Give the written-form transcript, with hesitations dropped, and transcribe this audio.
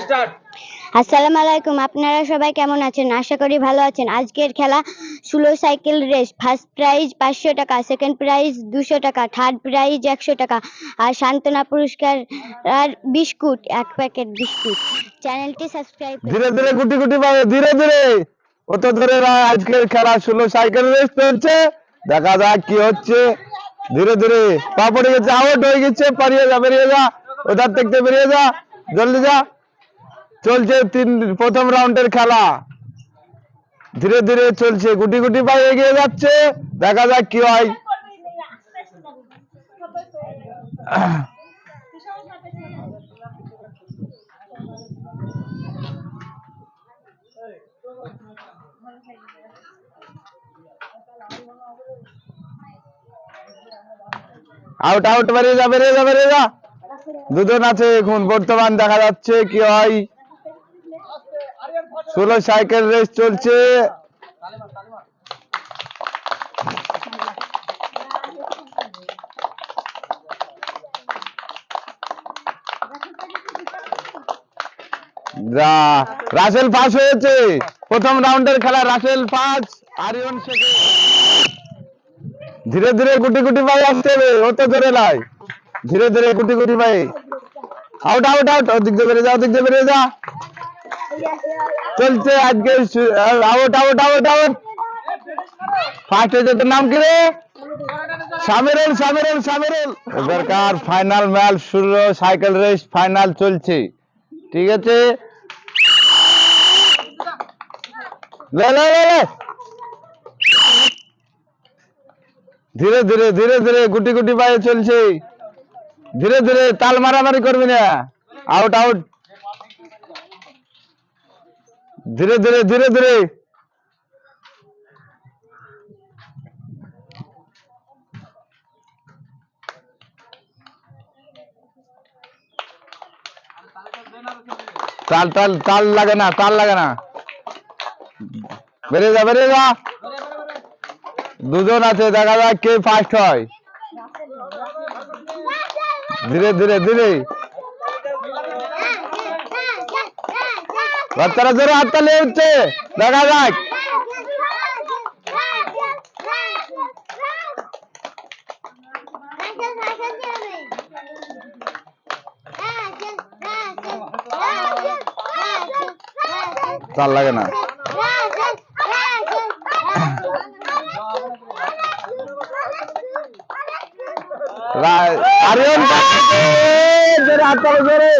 Start. আসসালামু আলাইকুম, আপনারা সবাই কেমন আছেন? আশা করি ভালো আছেন। আজকের খেলা 16 সাইকেল রেস। ফার্স্ট প্রাইজ 500 টাকা, সেকেন্ড প্রাইজ 200 টাকা, থার্ড প্রাইজ 100 টাকা আর সান্ত্বনা পুরস্কার আর বিস্কুট, 1 প্যাকেট বিস্কুট। চ্যানেলটি সাবস্ক্রাইব করুন। ধীরে ধীরে গুটি গুটি পাবে, ধীরে ধীরে অত ধরে আজকের খেলা 16 সাইকেল রেস চলছে। দেখা যাক কি হচ্ছে। ধীরে ধীরে পা পড়ে গেছে, আউট হয়ে গেছে। পারিয়ে যা, বেরিয়ে যা, ওটার থেকে বেরিয়ে যা, জলদি যা। চলছে প্রথম রাউন্ডের খেলা। ধীরে ধীরে চলছে, গুটি গুটি পায়ে এগিয়ে যাচ্ছে। দেখা যাক কি হয়। আউট আউট, বেরিয়ে যা, বেরিয়ে যা, বেরিয়ে যা। দুজন আছে এখন বর্তমান, দেখা যাচ্ছে কি হয়। 16 সাইকেল রেস চলছে। রাসেল পাস হয়েছে। প্রথম রাউন্ডের খেলা রাসেল পাস, আরিয়ন সেকেন্ড। ধীরে ধীরে গুটি গুটি পায়ে আসতে হবে, অত ধরে লাই। ধীরে ধীরে গুটি গুটি পায়ে। আউট আউট আউট, ওদিক দিয়ে বেরিয়ে যা, ওদিক দিয়ে বেরিয়ে যা। চলছে আজকে out out out out. First হয়েছে, তোর নাম কি রে? সামিরুল, সামিরুল, সামিরুল। এবারকার final match 16 cycle race final চলছে। ঠিক আছে, লে লে লে লে। ধীরে ধীরে ধীরে ধীরে গুটি গুটি পায়ে চলছে। ধীরে ধীরে, তাল মারামারি করবি না। Out out. ধীরে ধীরে ধীরে ধীরে। তাল তাল তাল লাগে না, তাল লাগে না। বেরিয়ে যা, বেরিয়ে যা। দুজন আছে, দেখা যাক কে ফার্স্ট হয়। ধীরে ধীরে ধীরে। বাচ্চারা জোরে হাততালি হচ্ছে, দেখা যাক। তাল লাগে না। আরিয়ন জোরে হাততালি, জোরে।